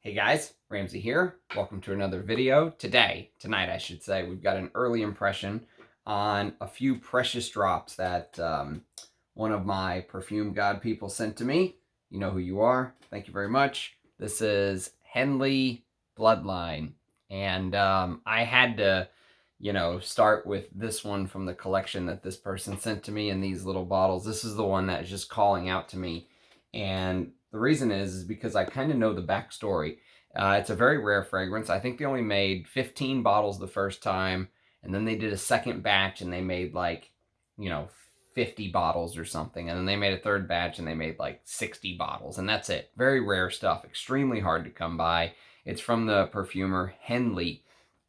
Hey guys, Ramsey here. Welcome to another video. Tonight I should say, we've got an early impression on a few precious drops that one of my perfume god people sent to me. You know who you are. Thank you very much. This is Hendley Bloodline. And I had to, start with this one from the collection that this person sent to me in these little bottles. This is the one that is just calling out to me. And the reason is because I kind of know the backstory. It's a very rare fragrance. I think they only made 15 bottles the first time, and then they did a second batch and they made 50 bottles or something. And then they made a third batch and they made 60 bottles, and that's it. Very rare stuff, extremely hard to come by. It's from the perfumer Hendley.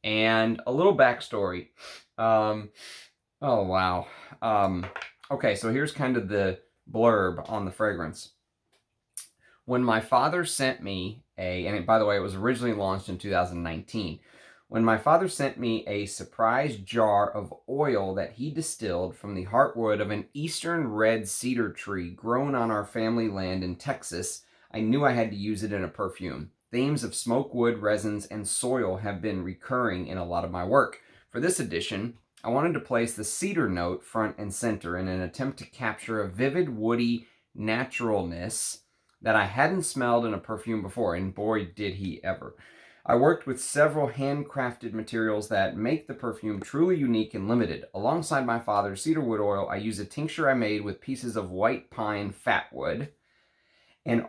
And a little backstory. Oh, wow. Okay, so here's kind of the blurb on the fragrance. When my father sent me by the way, it was originally launched in 2019. When my father sent me a surprise jar of oil that he distilled from the heartwood of an eastern red cedar tree grown on our family land in Texas, I knew I had to use it in a perfume. Themes of smoke wood, resins, and soil have been recurring in a lot of my work. For this edition, I wanted to place the cedar note front and center in an attempt to capture a vivid, woody naturalness that I hadn't smelled in a perfume before, and boy, did he ever. I worked with several handcrafted materials that make the perfume truly unique and limited. Alongside my father's cedarwood oil, I use a tincture I made with pieces of white pine fatwood, an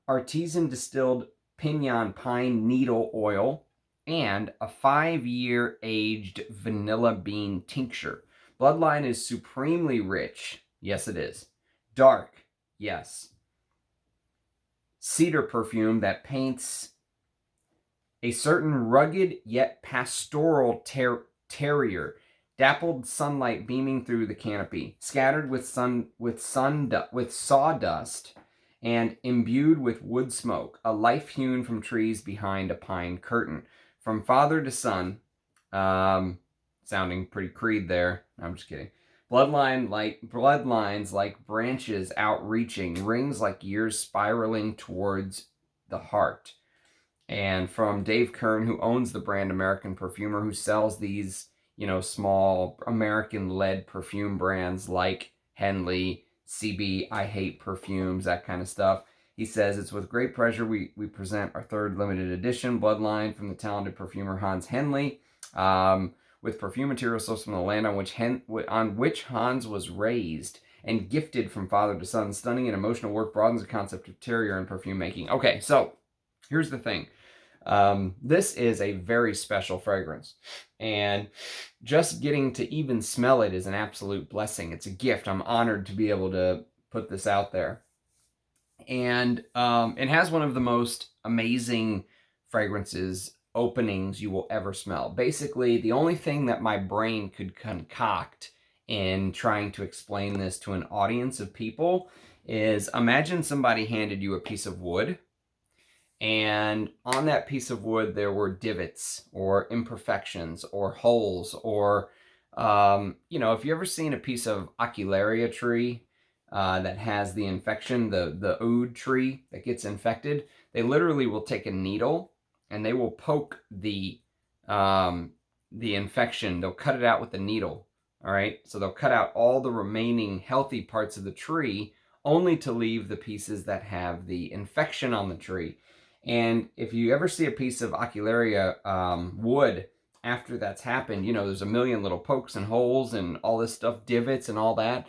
artisan distilled pinyon pine needle oil, and a 5-year aged vanilla bean tincture. Bloodline is supremely rich. Yes, it is. Dark. Yes. Cedar perfume that paints a certain rugged yet pastoral terrier, dappled sunlight beaming through the canopy, scattered with sawdust, and imbued with wood smoke, a life hewn from trees behind a pine curtain. From father to son, sounding pretty Creed there. I'm just kidding. Bloodlines like branches outreaching, rings like years spiraling towards the heart. And from Dave Kern, who owns the brand American Perfumer, who sells these, small American-led perfume brands like Hendley, CB, I Hate Perfumes, that kind of stuff. He says, it's with great pleasure we present our third limited edition, Bloodline, from the talented perfumer Hans Hendley. With perfume materials sourced from the land on which Hans was raised and gifted from father to son. Stunning and emotional work broadens the concept of terrier and perfume making. Okay, so here's the thing. This is a very special fragrance, and just getting to even smell it is an absolute blessing. It's a gift. I'm honored to be able to put this out there. And it has one of the most amazing fragrances openings you will ever smell. Basically, the only thing that my brain could concoct in trying to explain this to an audience of people is, imagine somebody handed you a piece of wood, and on that piece of wood there were divots or imperfections or holes, or if you ever seen a piece of Ocularia tree that has the infection, the oud tree that gets infected, they literally will take a needle and they will poke the infection. They'll cut it out with a needle, all right? So they'll cut out all the remaining healthy parts of the tree, only to leave the pieces that have the infection on the tree. And if you ever see a piece of Ocularia wood after that's happened, there's a million little pokes and holes and all this stuff, divots and all that.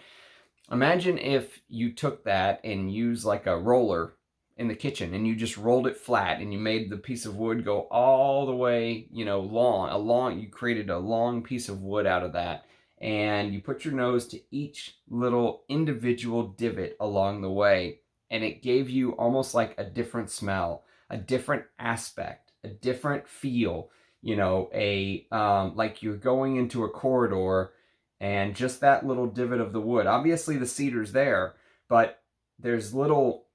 Imagine if you took that and used like a roller in the kitchen and you just rolled it flat and you made the piece of wood go all the way, you created a long piece of wood out of that, and you put your nose to each little individual divot along the way, and it gave you almost like a different smell, a different aspect, a different feel, like you're going into a corridor and just that little divot of the wood. Obviously the cedar's there, but there's little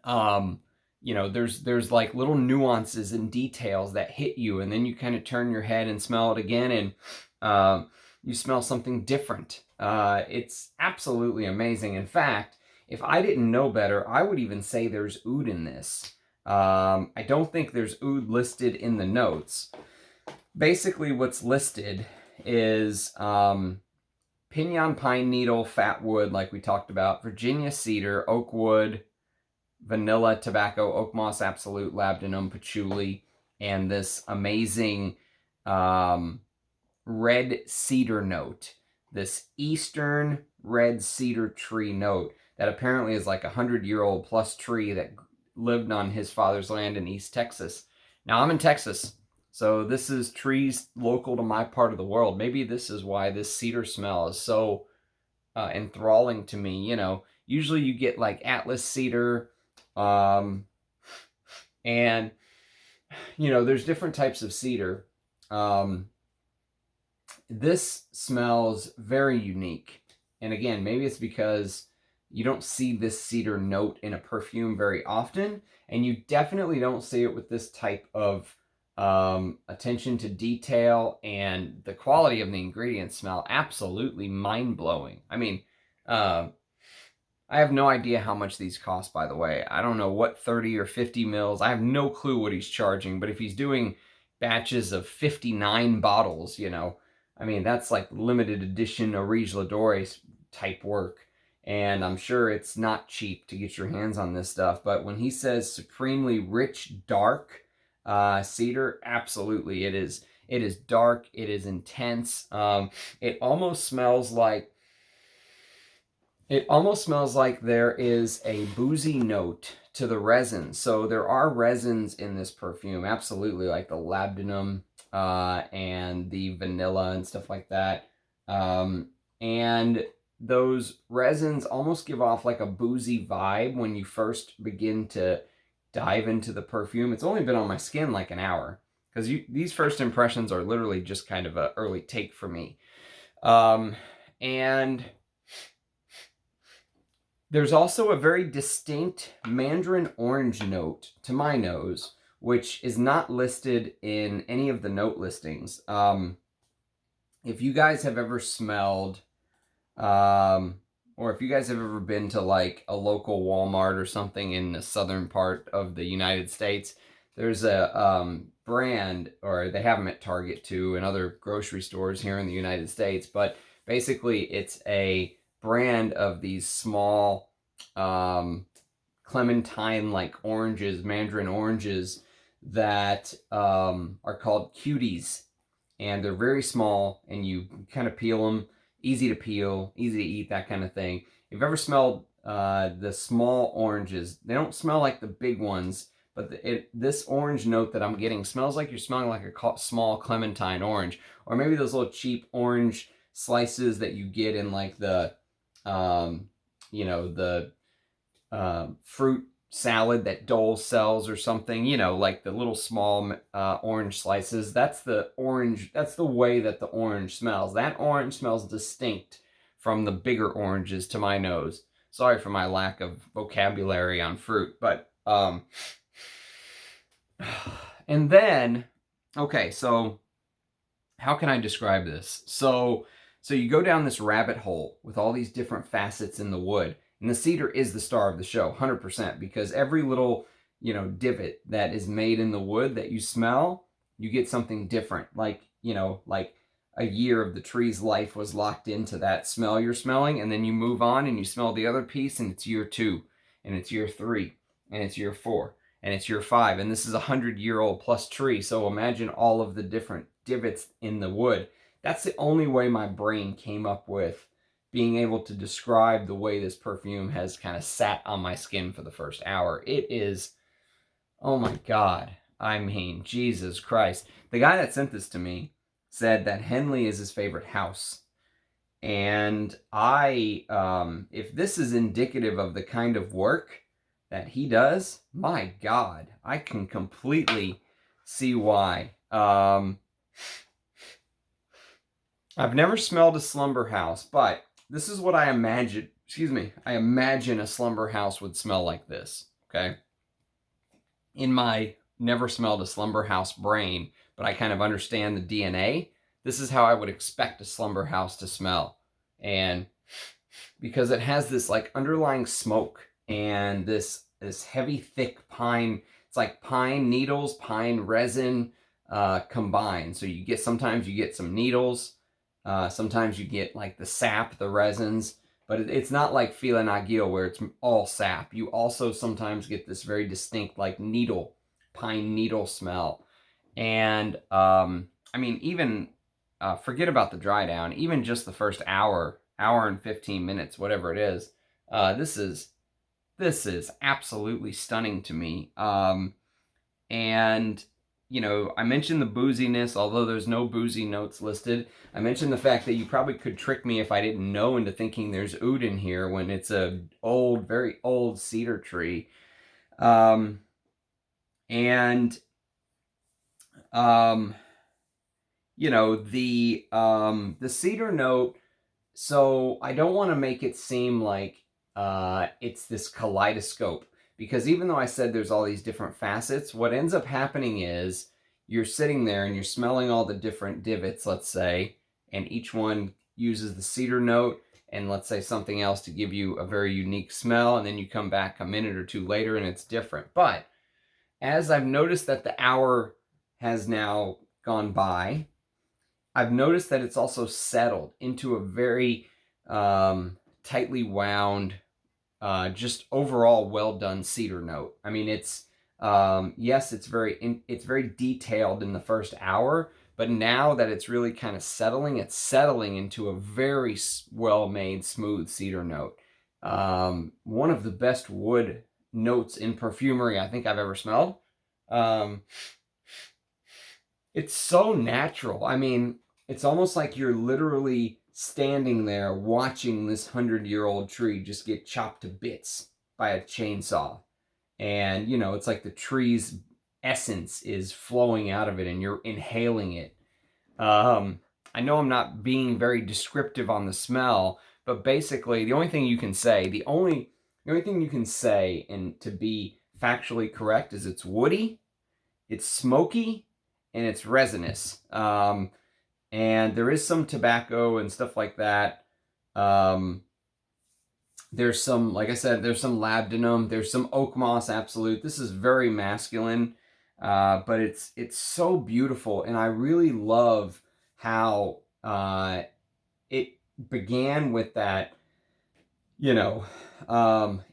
there's like little nuances and details that hit you, and then you kind of turn your head and smell it again, and you smell something different. It's absolutely amazing. In fact, if I didn't know better, I would even say there's oud in this. I don't think there's oud listed in the notes. Basically, what's listed is pinyon pine needle, fat wood, like we talked about, Virginia cedar, oak wood, vanilla tobacco, oak moss absolute, labdanum, patchouli, and this amazing red cedar note. This eastern red cedar tree note that apparently is like 100-year-old plus tree that lived on his father's land in East Texas. Now, I'm in Texas, so this is trees local to my part of the world. Maybe this is why this cedar smell is so enthralling to me. You know, usually you get like Atlas cedar, and, you know, there's different types of cedar. This smells very unique. And again, maybe it's because you don't see this cedar note in a perfume very often, and you definitely don't see it with this type of attention to detail, and the quality of the ingredients smell absolutely mind-blowing. I mean, I have no idea how much these cost, by the way. I don't know what 30 or 50 mils. I have no clue what he's charging, but if he's doing batches of 59 bottles, you know, I mean, that's like limited edition Original type work. And I'm sure it's not cheap to get your hands on this stuff. But when he says supremely rich, dark cedar, absolutely, it is. It is dark. It is intense. It almost smells like there is a boozy note to the resin. So there are resins in this perfume, absolutely, like the labdanum and the vanilla and stuff like that. And those resins almost give off like a boozy vibe when you first begin to dive into the perfume. It's only been on my skin like an hour, because these first impressions are literally just kind of an early take for me. And there's also a very distinct mandarin orange note to my nose, which is not listed in any of the note listings. If you guys have ever smelled, or if you guys have ever been to like a local Walmart or something in the southern part of the United States, there's a brand, or they have them at Target too and other grocery stores here in the United States, but basically it's a brand of these small clementine-like oranges, mandarin oranges, that are called cuties. And they're very small, and you kind of peel them. Easy to peel, easy to eat, that kind of thing. If you've ever smelled the small oranges, they don't smell like the big ones, but this orange note that I'm getting smells like you're smelling like a small clementine orange. Or maybe those little cheap orange slices that you get in like the, you know, the fruit salad that Dole sells or something, you know, like the little small orange slices. That's the orange. That's the way that the orange smells. That orange smells distinct from the bigger oranges to my nose. Sorry for my lack of vocabulary on fruit, but and then, okay, so how can I describe this? So you go down this rabbit hole with all these different facets in the wood. And the cedar is the star of the show, 100%, because every little, you know, divot that is made in the wood that you smell, you get something different. Like, you know, like a year of the tree's life was locked into that smell you're smelling, and then you move on and you smell the other piece, and it's year 2, and it's year 3, and it's year 4, and it's year 5, and this is a 100-year-old plus tree. So imagine all of the different divots in the wood. That's the only way my brain came up with being able to describe the way this perfume has kind of sat on my skin for the first hour. It is, oh my God. I mean, Jesus Christ. The guy that sent this to me said that Hendley is his favorite house. And if this is indicative of the kind of work that he does, my God, I can completely see why. I've never smelled a slumber house, but this is what I imagine, I imagine a slumber house would smell like this, okay? In my never smelled a slumber house brain, but I kind of understand the DNA, this is how I would expect a slumber house to smell. And because it has this like underlying smoke and this heavy, thick pine, it's It's like pine needles, pine resin combined. So sometimes you get some needles, sometimes you get like the sap, the resins, but it's not like fila nagil where it's all sap. You also sometimes get this very distinct like pine needle smell. And I mean, even forget about the dry down, even just the first hour and 15 minutes, whatever it is, this is absolutely stunning to me. And you know, I mentioned the booziness, although there's no boozy notes listed. I mentioned the fact that you probably could trick me if I didn't know into thinking there's oud in here when it's a very old cedar tree. You know, the cedar note, so I don't want to make it seem like it's this kaleidoscope, because even though I said there's all these different facets, what ends up happening is you're sitting there and you're smelling all the different divots, let's say, and each one uses the cedar note and let's say something else to give you a very unique smell, and then you come back a minute or two later and it's different. But as I've noticed that the hour has now gone by, I've noticed that it's also settled into a very tightly wound, just overall well done cedar note. I mean, it's yes, it's very detailed in the first hour, but now that it's really kind of settling, it's settling into a very well made, smooth cedar note. One of the best wood notes in perfumery I think I've ever smelled. It's so natural. I mean, it's almost like you're literally standing there watching this 100-year-old tree just get chopped to bits by a chainsaw. And, you know, it's like the tree's essence is flowing out of it and you're inhaling it. I know I'm not being very descriptive on the smell, but basically the only thing you can say, the only thing you can say and to be factually correct is it's woody, it's smoky, and it's resinous. And there is some tobacco and stuff like that. There's some, like I said, there's some labdanum, there's some oak moss absolute. This is very masculine, but it's so beautiful, and I really love how it began with that, you know,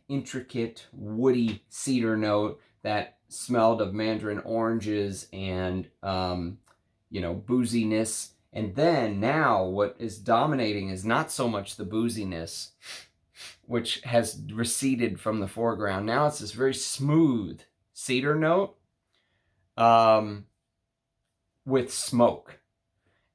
intricate woody cedar note that smelled of mandarin oranges and you know, booziness. And then now what is dominating is not so much the booziness, which has receded from the foreground. Now it's this very smooth cedar note with smoke.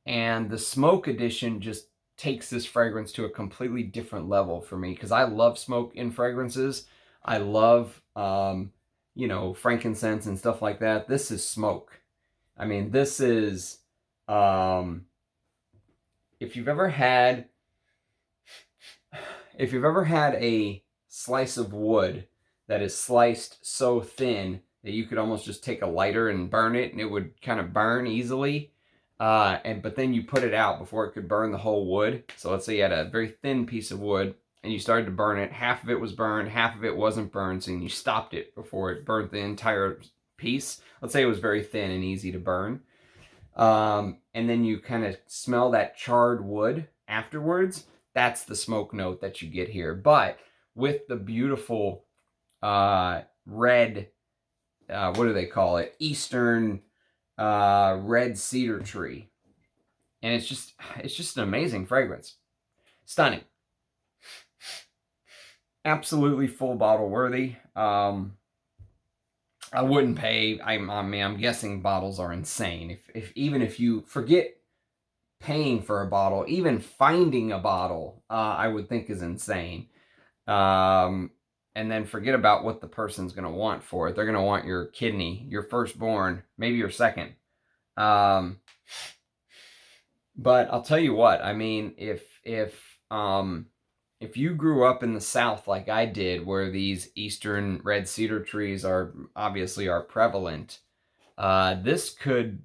And the smoke addition just takes this fragrance to a completely different level for me, because I love smoke in fragrances. I love, you know, frankincense and stuff like that. This is smoke. I mean, this is, if you've ever had a slice of wood that is sliced so thin that you could almost just take a lighter and burn it and it would kind of burn easily, but then you put it out before it could burn the whole wood. So let's say you had a very thin piece of wood and you started to burn it. Half of it was burned, half of it wasn't burned, so you stopped it before it burnt the entire piece. Let's say it was very thin and easy to burn. And then you kind of smell that charred wood afterwards. That's the smoke note that you get here. But with the beautiful red, what do they call it? Eastern red cedar tree. And it's just an amazing fragrance. Stunning. Absolutely full bottle worthy. I wouldn't pay. I mean, I'm guessing bottles are insane. Even if you forget paying for a bottle, even finding a bottle, I would think is insane. And then forget about what the person's going to want for it. They're going to want your kidney, your firstborn, maybe your second. But I'll tell you what. I mean, if you grew up in the South like I did, where these eastern red cedar trees are prevalent, this could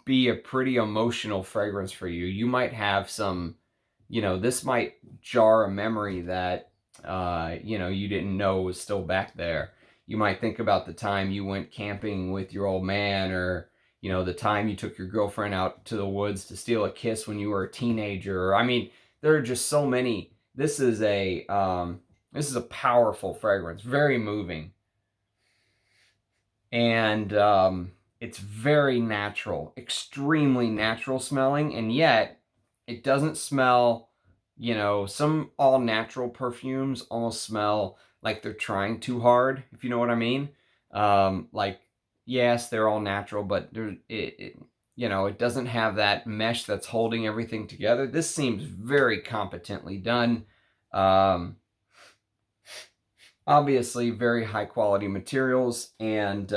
be a pretty emotional fragrance for you. You might have some, you know, this might jar a memory that, you know, you didn't know was still back there. you might think about the time you went camping with your old man, or, you know, the time you took your girlfriend out to the woods to steal a kiss when you were a teenager. I mean, there are just so many. This is a powerful fragrance, very moving. And it's very natural, extremely natural smelling, and yet it doesn't smell, you know, some all-natural perfumes almost smell like they're trying too hard, if you know what I mean. Like, yes, they're all natural, but you know, it doesn't have that mesh that's holding everything together. This seems very competently done. Obviously, very high quality materials, and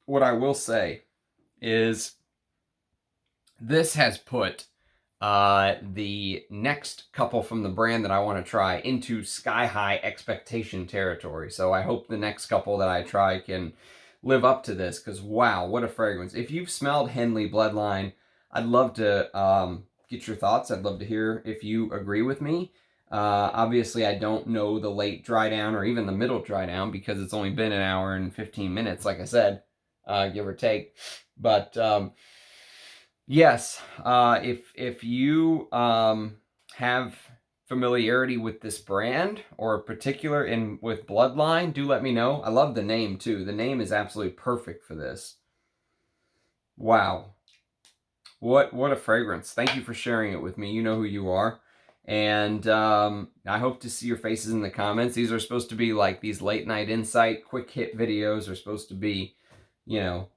what I will say is this has put the next couple from the brand that I want to try into sky-high expectation territory. So I hope the next couple that I try can live up to this, because wow, what a fragrance. If you've smelled Hendley Bloodline, I'd love to get your thoughts. I'd love to hear if you agree with me. Obviously, I don't know the late dry down or even the middle dry down, because it's only been an hour and 15 minutes, like I said, give or take. But yes, if you have familiarity with this brand, or particular with Bloodline, do let me know. I love the name too. The name is absolutely perfect for this. Wow. What a fragrance. Thank you for sharing it with me. You know who you are. And I hope to see your faces in the comments. These are supposed to be like these late night insight, quick hit videos are supposed to be, you know,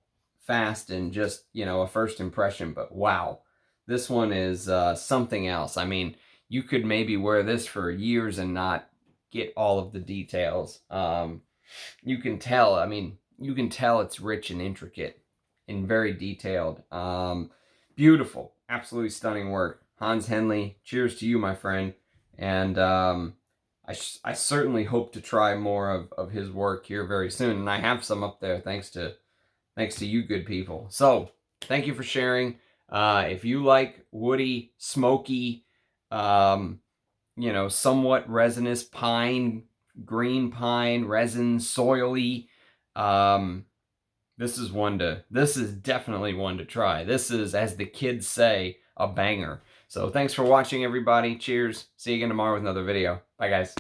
fast and just, you know, a first impression. But wow, this one is something else. I mean, you could maybe wear this for years and not get all of the details. You can tell, I mean, you can tell it's rich and intricate and very detailed. Beautiful, absolutely stunning work. Hans Hendley, cheers to you, my friend. And I certainly hope to try more of his work here very soon. And I have some up there thanks to you good people. So thank you for sharing. If you like woody, smoky, you know, somewhat resinous pine, green pine, resin, soily, this is definitely one to try. This is, as the kids say, a banger. So thanks for watching, everybody. Cheers. See you again tomorrow with another video. Bye, guys.